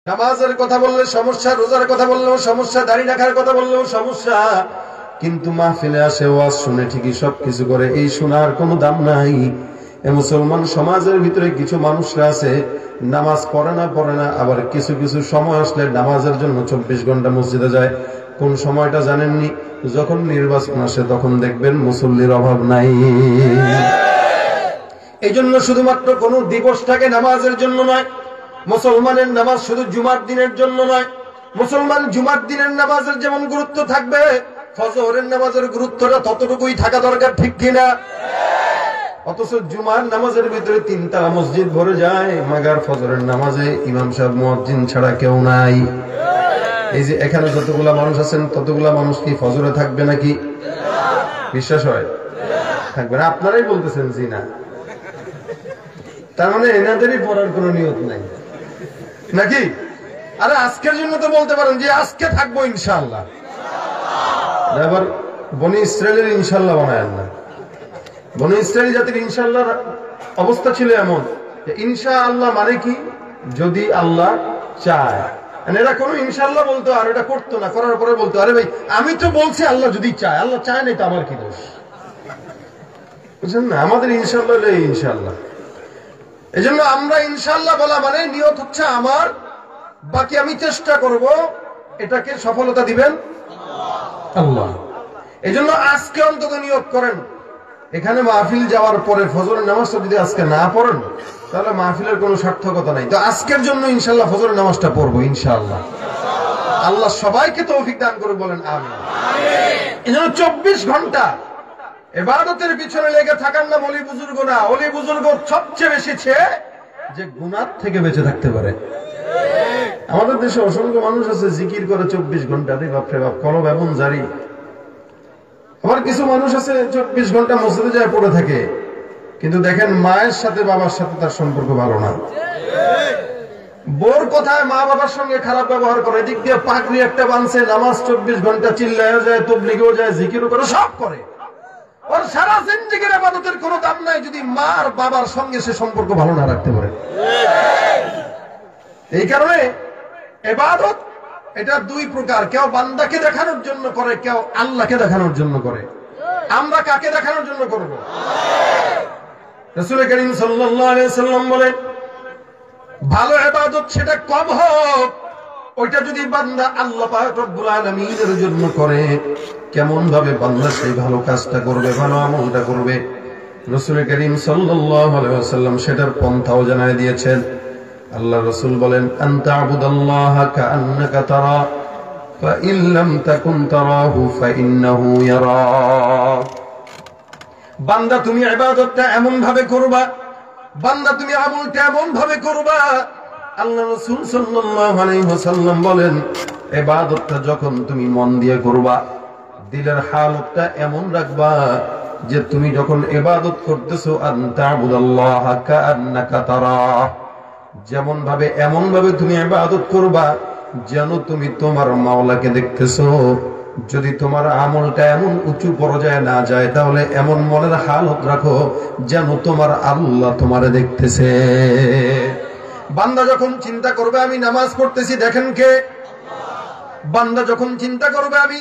নামাজের কথা বললে সমস্যা, রোজার কথা বললেও সমস্যা, দাড়ি রাখার কথা বললেও সমস্যা। কিন্তু মাহফিলে আসে, ওয়াজ শুনে, ঠিকই সবকিছু করে, এই শোনার কোনো দাম নাই। এ মুসলমান সমাজের ভিতরে কিছু মানুষরা আছে, নামাজ পড়ে না, আবার কিছু কিছু সময় আসলে নামাজের জন্য 24 ঘন্টা মসজিদে যায়। কোন সময়টা জানেননি? যখন নির্বাচন আসে তখন দেখবেন মুসল্লির অভাব নাই। এই জন্য শুধুমাত্র কোন দিবসটাকে নামাজের জন্য নয়, মুসলমানের নামাজ শুধু জুমার দিনের জন্য নয়। মুসলমান জুমার দিনের নামাজের যেমন গুরুত্ব থাকবে, ফজরের নামাজের গুরুত্বটা ততটুকুই থাকা দরকার, ঠিক কিনা? অথচ জুমার নামাজের ভিতরে 3টা মসজিদ ভরে যায়, মাগার ফজরের নামাজে ইমাম সাহেব মুয়াজ্জিন ছাড়া কেউ নাই। এই যে এখানে যতগুলা মানুষ আছেন, ততগুলা মানুষ কি ফজরে থাকবে নাকি? বিশ্বাস হয়? থাকবে না? আপনারাই বলতেছেন জি না। তার মানে এনাদেরই পড়ার কোন নিয়ত নাই নাকি? আরে আজকের জন্য তো বলতে পারেন যে আজকে থাকবো ইনশাআল্লাহ। এবার বনি ইসরায়েলের ইনশাআল্লাহ বানায় না। বনি ইসরায়েল জাতির ইনশাআল্লাহ অবস্থা ছিল এমন যে ইনশাআল্লাহ মানে কি, যদি আল্লাহ চায়। এরা কোনো ইনশাআল্লাহ বলতো আর এটা করতো না, করার পরে বলতো আরে ভাই আমি তো বলছি আল্লাহ যদি চায়, আল্লাহ চায় নাই তো আমার কি দোষ? বুঝছেন না? আমাদের ইনশাআল্লাহ হলো ইনশাআল্লাহ। এই জন্য আমরা ইনশাআল্লাহ বলা মানে নিয়ত হচ্ছে আমার, বাকি আমি চেষ্টা করব, এটাকে সফলতা দিবেন আল্লাহ। এই জন্য আজকে অন্তত নিয়ত করেন, এখানে মাহফিল যাওয়ার পরে ফজরের নামাজটা যদি আজকে না পড়েন তাহলে মাহফিলের কোনো সার্থকতা নাই। তো আজকের জন্য ইনশাআল্লাহ ফজরের নামাজটা পড়বো ইনশাআল্লাহ। আল্লাহ সবাইকে তৌফিক দান করে বলেন আমিন। এই জন্য 24 ঘন্টা ইবাদতের পিছনে লেগে থাকার নাম ওলি বুজুর্গ না। ওলি বুজুর্গ সবচেয়ে বেশি চেয়ে যে গুনাহ থেকে বেঁচে থাকতে পারে। আমাদের দেশে অসংখ্য মানুষ আছে জিকির করে 24 ঘন্টা, রে বাপ রে বাপ, কলব এমন জারি। আবার কিছু মানুষ আছে 24 ঘন্টা মসজিদে যায় পড়ে থাকে, কিন্তু দেখেন মায়ের সাথে বাবার সাথে তার সম্পর্ক ভালো না। বোর কথায় মা বাবার সঙ্গে খারাপ ব্যবহার করে, এদিক দিয়ে পাগড়ি একটা বানছে, নামাজ 24 ঘন্টা চিল্লায়ও যায়, তবলিগেও যায়, জিকিরও করে, সব করে। ওর সারা জিন্দেগির ইবাদতের কোনো দাম নাই যদি মার বাবার সঙ্গে সে সম্পর্ক ভালো না রাখতে পারে। এই কারণে ইবাদত এটা দুই প্রকার, কেউ বান্দাকে দেখানোর জন্য করে, কেউ আল্লাহকে দেখানোর জন্য করে। আমরা কাকে দেখানোর জন্য করব? রাসূল করিম সাল্লাল্লাহু আলাইহি সাল্লাম বলেন, ভালো ইবাদত সেটা কম হোক, ওইটা যদি বান্দা আল্লাহ পাক রব্বুল আলামিনের জন্য করে, কেমন ভাবে বান্দা সেই ভালো কাজটা করবে, ভালো আমলটা করবে, রাসূল করিম সাল্লাল্লাহু আলাইহি ওয়াসাল্লাম সেটার পন্থাও জানায় দিয়েছেন। আল্লাহ রাসূল বলেন, আনতা আবুদাল্লাহা কাআন্নাকা তারা ফাইন লাম তাকুন তারাহু ফাইন্নাহু ইয়ারাক। বান্দা তুমি ইবাদতটা এমন ভাবে করবা, বান্দা তুমি আমলটা এমন ভাবে করবা, আল্লাহ রাসূল সাল্লাল্লাহু আলাইহি ওয়াসাল্লাম বলেন, ইবাদতটা যখন তুমি মন দিয়ে করবা, দিলের হালতটা এমন রাখবা যে তুমি যখন ইবাদত করতেছো, আনতা আবুদাল্লাহা কাআন্নাকা তারা, যেমন ভাবে এমন ভাবে তুমি ইবাদত করবা যেন তুমি তোমার মাওলাকে দেখতেছো। যদি তোমার আমলটা এমন উঁচু পর্যায়ে না যায়, তাহলে এমন মনের হালত রাখো যেন তোমার আল্লাহ তোমারে দেখতেছে। বান্দা যখন চিন্তা করবে আমি নামাজ পড়তেছি, দেখেন কে? বান্দা যখন চিন্তা করবে আমি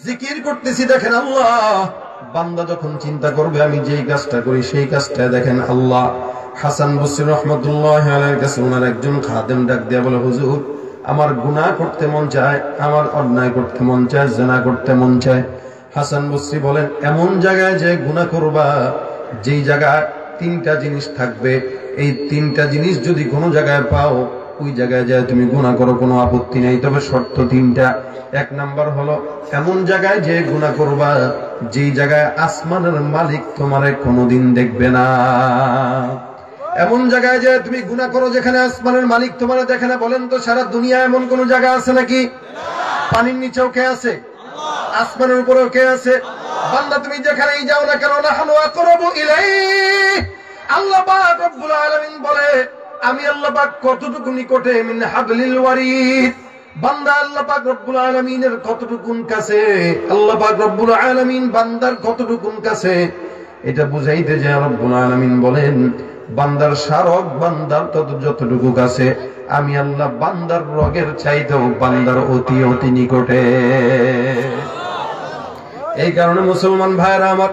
জিকির করতেছি, দেখেন আল্লাহ। বান্দা যখন চিন্তা করবে আমি যেই কাজটা করি সেই কাজটা, দেখেন আল্লাহ। হাসান বসরি রাহমাতুল্লাহি আলাইহির কাছে ওনার একজন খাদেম ডাক দিয়া বলে, হুজুর আমার গুনাহ করতে মন চায়, আমার অন্যায় করতে মন চায়, জিনা করতে মন চায়। হাসান বসরি বলেন, এমন জায়গায় যে গুনাহ করবা যেই জায়গায় 3টা জিনিস থাকবে, এই 3টা জিনিস যদি কোনো জায়গায় পাও, ওই জায়গায় যায় তুমি গুনাহ করো, কোনো আপত্তি নেই, তবে শর্ত 3টা। 1 নাম্বার হলো এমন জায়গায় যে গুনাহ করবা যেই জায়গায় আসমানের মালিক তোমারে কোনোদিন দেখবে না। এমন জায়গায় যে তুমি গুনাহ করো যেখানে আসমানের মালিক তোমারে দেখে না। বলেন তো সারা দুনিয়া এমন কোন জায়গা আছে নাকি? পানির নিচেও কে আছে? আসমানের উপরেও কে আছে? বান্দা তুমি যেখানেই যাও না কেন, নাহনু আকরাবু ইলাইহি, আল্লাহ পাক রব্বুল আলামিন বলে আমি আল্লাহ পাক কতটুকু নিকটে, মিন হাবলিল ওয়ারিদ। বান্দা আল্লাহ পাক রব্বুল আলামিনের কতটুকু কাছে, আল্লাহ পাক রব্বুল আলামিন বান্দার কতটুকু কাছে, এটা বুঝাইতে যে রব্বুল আলামিন বলেন বান্দার শারক বান্দার তত যতটুকু কাছে, আমি আল্লাহ বান্দার রগের চাইতেও বান্দার অতি অতি নিকটে। এই কারণে মুসলমান ভাইরা আমার,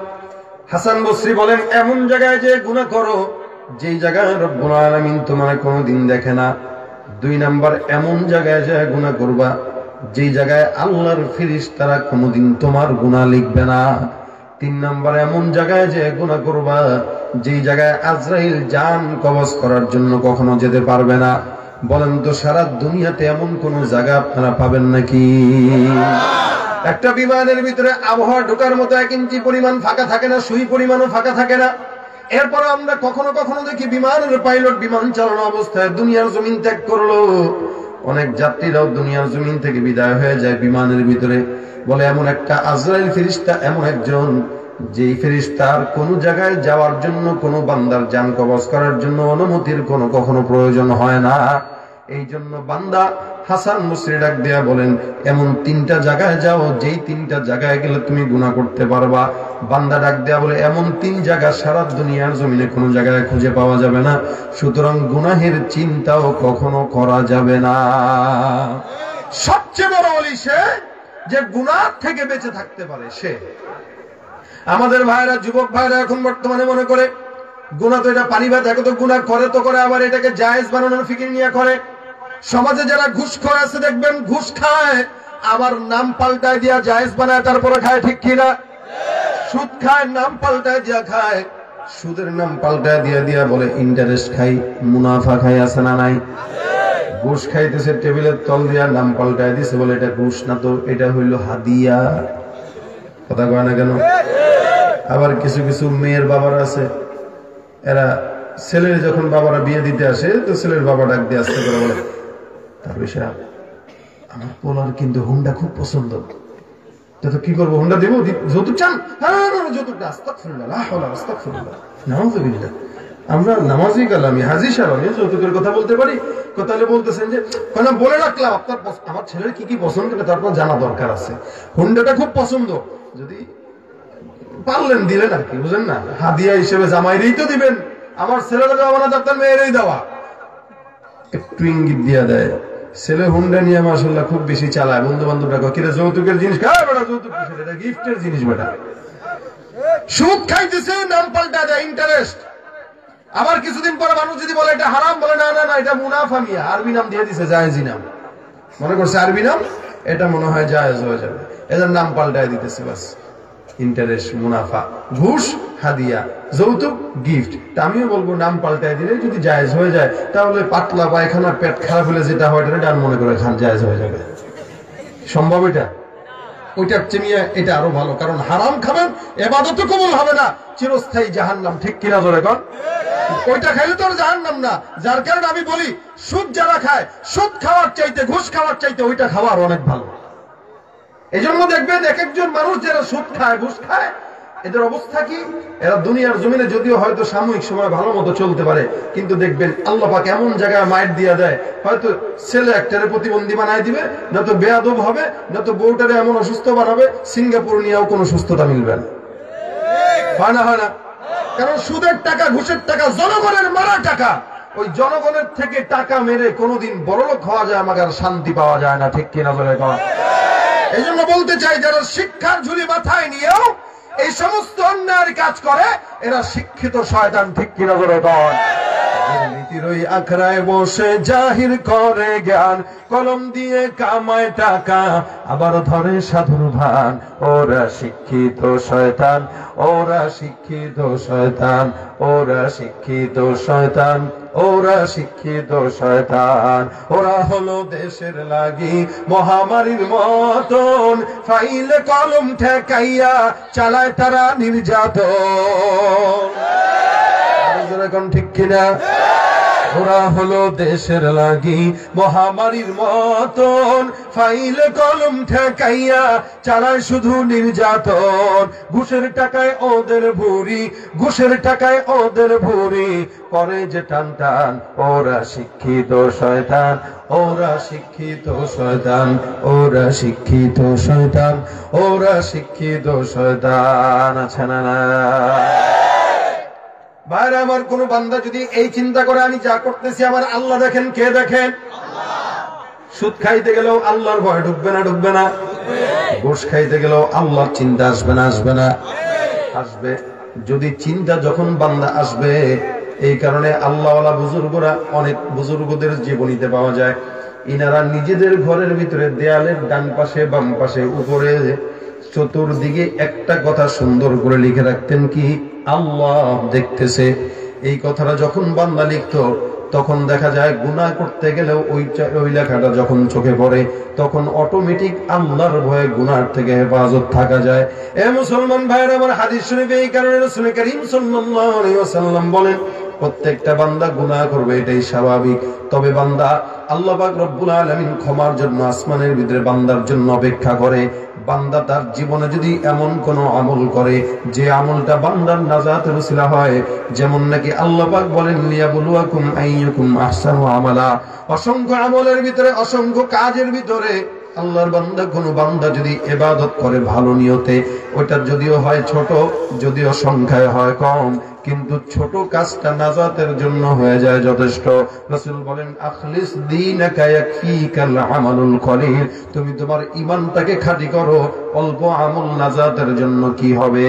হাসান বসরি বলেন, এমন জায়গায় যে গুনাহ করো যেই জায়গায় রব্বুল আলামিন তোমার কোনোদিন দেখে না। 2 নাম্বার, এমন জায়গায় যে গুনাহ করবা যেই জায়গায় আল্লাহর ফেরেশতারা কোনোদিন তোমার গুনাহ লিখবে না। 3 নাম্বার, এমন জায়গায় যে গুনাহ করবা যেই জায়গায় আজরাইল জান কবজ করার জন্য কখনো যেতে পারবে না। বলেন তো সারা দুনিয়াতে এমন কোন জায়গা আপনারা পাবেন নাকি? একটা বিমানের ভিতরে আবহাওয়া ঢোকার মতো 1 ইঞ্চি পরিমাণ ফাঁকা থাকে না, সুই পরিমাণও ফাঁকা থাকে না। এরপর আমরা কখনো কখনো দেখি বিমানের পাইলট বিমান চালানো অবস্থায় দুনিয়ার জমিন ত্যাগ করলো। অনেক যাত্রীরাও দুনিয়ার জমিন থেকে বিদায় হয়ে যায় বিমানের ভিতরে। বলে এমন একটা আজরাইল ফেরেশতা, এমন একজন যেই ফেরেশতার কোন জায়গায় যাওয়ার জন্য, কোন বান্দার জান কবজ করার জন্য অনুমতির কখনো প্রয়োজন হয় না। এই জন্য বান্দা হাসান বসরি ডাক দেয়া বলেন, এমন 3টা জায়গায় যাও যেই 3টা জায়গায় গেলে তুমি গুনাহ করতে পারবা। বান্দা ডাক দেয়া বলে, এমন 3 জায়গা সারা দুনিয়ার জমিনে কোনো জায়গায় খুঁজে পাওয়া যাবে না, সুতরাং গুনাহের চিন্তাও কখনো করা যাবে না। সবচেয়ে বড় ওলি সে যে গুনাহ থেকে বেঁচে থাকতে পারে সে। আমাদের ভাইরা, যুবক ভাইরা এখন বর্তমানে মনে করে গুনাহ তো এটা পানি ভাত, এখন তো গুনাহ করে তো করে, আবার এটাকে জায়েজ বানানোর ফিকির নিয়ে করে। সমাজে যারা ঘুষখোর আছে দেখবেন, ঘুষ খায় আবার নাম পাল্টায় দিয়া জায়েজ বানায় তারপরে খায়, ঠিক কিনা? সুদ খায়, নাম পাল্টায় দিয়া খায়, সুদের নাম পাল্টায় দিয়া দিয়া বলে ইন্টারেস্ট খাই, মুনাফা খাই, আছে না নাই? ঘুষ খাইতেছে টেবিলের তল দিয়া, নাম পাল্টায় দিছে, বলে এটা ঘুষ না তো, এটা হইল হাদিয়া। কথা কয় না কেন? আবার কিছু কিছু মেয়ের বাবারা আছে, এরা ছেলের যখন বাবারা বিয়ে দিতে আসে তো ছেলের বাবা ডাক দিয়ে আসতে করে বলে, তার বিষয় আমার পোলার কিন্তু হুন্ডা খুব পছন্দ, তো কি করবো, হুন্ডা দেবো, যৌতুক চান? হ্যাঁ, যৌতুক না, আস্তাগফিরুল্লাহ, আস্তাগফিরুল্লাহ, নাউযুবিল্লাহ। আমরা নামাজি কালামি হাজী সাহেব, আমি যৌতুকের কথা বলতে পারি। তাহলে বলতেছেন যে কেন বলে রাখলাম আপনার আমার ছেলের কি কি পছন্দ এটা তারপর জানা দরকার আছে। হুন্ডাটা খুব পছন্দ, যদি পারলেন দিলেন আর কি, বুঝেন না, হাদিয়া হিসেবে জামাইরেই তো দিবেন, আমার ছেলেরা দেওয়া না, তার মেয়েরই দেওয়া। একটু ইঙ্গিত দিয়া দেয়। ছেলে হুন্ডা নিয়ে মাশাআল্লাহ খুব বেশি চালায়, বন্ধু বান্ধবরা কয় কিরে যৌতুকের জিনিস খায়, বেটা যৌতুক কিসের, এটা গিফটের জিনিস বেটা। সুদ খাইতেছে, নাম পাল্টা দেয় ইন্টারেস্ট। আবার কিছুদিন পরে মানুষ যদি বলে এটা হারাম, বলে না না না এটা মুনাফা, মিয়া আরবি নাম দিয়ে দিছে, জায়েজি নাম মনে করছে, আরবি নাম, এটা মনে হয় জায়েজ হয়ে যাবে, এদের নাম পাল্টায় দিতেছে, বাস ইন্টারেস্ট, মুনাফা, ঘুষ, হাদিয়া, যৌতুক, গিফট। তা আমিও বলবো নাম পাল্টায় দিলে যদি জায়েজ হয়ে যায়, তাহলে পাতলা পায়খানা, পেট খারাপ হলে যেটা হয় এটা ডান মনে করে খান, জায়েজ হয়ে যাবে। সম্ভব এটা? ওইটার চেয়ে এটা আরো ভালো, কারণ হারাম খাবেন, ইবাদত কবুল হবে না, চিরস্থায়ী জাহান্নাম, ঠিক কিনা জোরে কন? ওইটা খাইলে তো আর জাহান্নাম না। যার কারণে আমি বলি, সুদ যারা খায়, সুদ খাওয়ার চাইতে, ঘুষ খাওয়ার চাইতে ওইটা খাওয়ার অনেক ভালো। এই জন্য দেখবেন এক একজন মানুষ যারা সুদ খায়, ঘুষ খায়, এদের অবস্থা কি? এরা দুনিয়ার জমিনে যদিও হয়তো সাময়িক সময় ভালো মতো চলতে পারে, কিন্তু দেখবেন আল্লাহ পাক এমন জায়গায় মাইর দিয়া দেয়, হয়তো ছেলে একটারে প্রতিবন্ধী বানায় দিবে, না তো বেয়াদব হবে, না তো বউটারে এমন অসুস্থ বানাবে, সিঙ্গাপুর নিয়েও কোনো সুস্থতা মিলবে না। হয় না? হয় না? কারণ সুদের টাকা, ঘুষের টাকা জনগণের মারা টাকা, ওই জনগণের থেকে টাকা মেরে কোনোদিন বড়লোক হওয়া যায়, আমাদের শান্তি পাওয়া যায় না, ঠিক কিনা বলে? এই জন্য বলতে চাই, যারা শিক্ষার ঝুলি মাথায় নিয়েও এই সমস্ত অন্যায়ের কাজ করে, এরা শিক্ষিত শয়তান, ঠিক কিনা বলে? নীতিরই আখড়ায় বসে জাহির করে জ্ঞান, কলম দিয়ে কামায় টাকা, আবার ধরে সাধুর ভান, ওরা শিক্ষিত শয়তান, ওরা শিক্ষিত শয়তান, ওরা শিক্ষিত শয়তান, ওরা শিক্ষিত শয়তান। ওরা হলো দেশের লাগি মহামারীর মতন, ফাইলে কলম ঠেকাইয়া চালায় তারা নির্যাতন, ঠিক কিনা? ওরা হলো দেশের লাগি মহামারীর মতন, ফাইলে কলম ঠেকাইয়া চালায় শুধু নির্যাতন। ঘুষের টাকায় ওদের ভুরি, ঘুষের টাকায় ওদের ভুরি, করে যে টান টান, ওরা শিক্ষিত শয়তান, ওরা শিক্ষিত শয়তান, ওরা শিক্ষিত শয়তান, ওরা শিক্ষিত শয়তান। আছে না? ভাইরা আমার, কোন বান্দা যদি এই চিন্তা করে আমি যা করতেছি আমার আল্লাহ দেখেন, কে দেখেন? সুদ খাইতে গেলেও আল্লাহর ভয় ঢুকবে না? ঢুকবে না? ঘুষ খাইতে গেলেও আল্লাহর চিন্তা আসবে না? আসবে না? আসবে। যদি চিন্তা যখন বান্দা আসবে, এই কারণে আল্লাহওয়ালা বুজুর্গরা, অনেক বুজুর্গদের জীবনীতে পাওয়া যায়, ইনারা নিজেদের ঘরের ভিতরে দেয়ালের ডান পাশে, বাম পাশে, উপরে, চতুর্দিকে একটা কথা সুন্দর করে লিখে রাখতেন, কি? আল্লাহ দেখতেছে। এই কথাটা যখন বান্দা লিখতো, তখন দেখা যায় গুনাহ করতে গেলেও ওই লেখাটা যখন চোখে পড়ে, তখন অটোমেটিক আল্লাহর ভয়ে গুনাহ থেকে হেফাজত থাকা যায়। এ মুসলমান ভাইরা আমার, হাদিস শরীফে এই কারণে রাসূল করিম সাল্লাল্লাহু আলাইহি ওয়াসাল্লাম বলেন, প্রত্যেকটা বান্দা গুনাহ করবে, এটাই স্বাভাবিক। তবে বান্দা, আল্লাহ পাক রব্বুল আলামিন ক্ষমার জন্য আসমানের ভিতরে বান্দার জন্য অপেক্ষা করে। বান্দা তার জীবনে যদি এমন কোন আমল করে যে আমলটা বান্দার নাজাতের উসিলা হয়, যেমন নাকি আল্লাহ পাক বলেন, লিয়াবলুয়াকুম আইয়ুকুম আহসানু আমালা, অসংখ্য আমলের ভিতরে, অসংখ্য কাজের ভিতরে আল্লাহর বান্দা, কোন বান্দা যদি ইবাদত করে ভালো নিয়তে, ওইটা যদিও হয় ছোট, যদিও সংখ্যায় হয় কম, কিন্তু ছোট কাজটা নাজাতের জন্য হয়ে যায় যথেষ্ট। রাসূল বলেন, আখলিস দীনাকা ইয়াকফিকাল আমালুল কলিল, তুমি তোমার ঈমানটাকে খাঁটি করো, অল্প আমল নাজাতের জন্য কি হবে?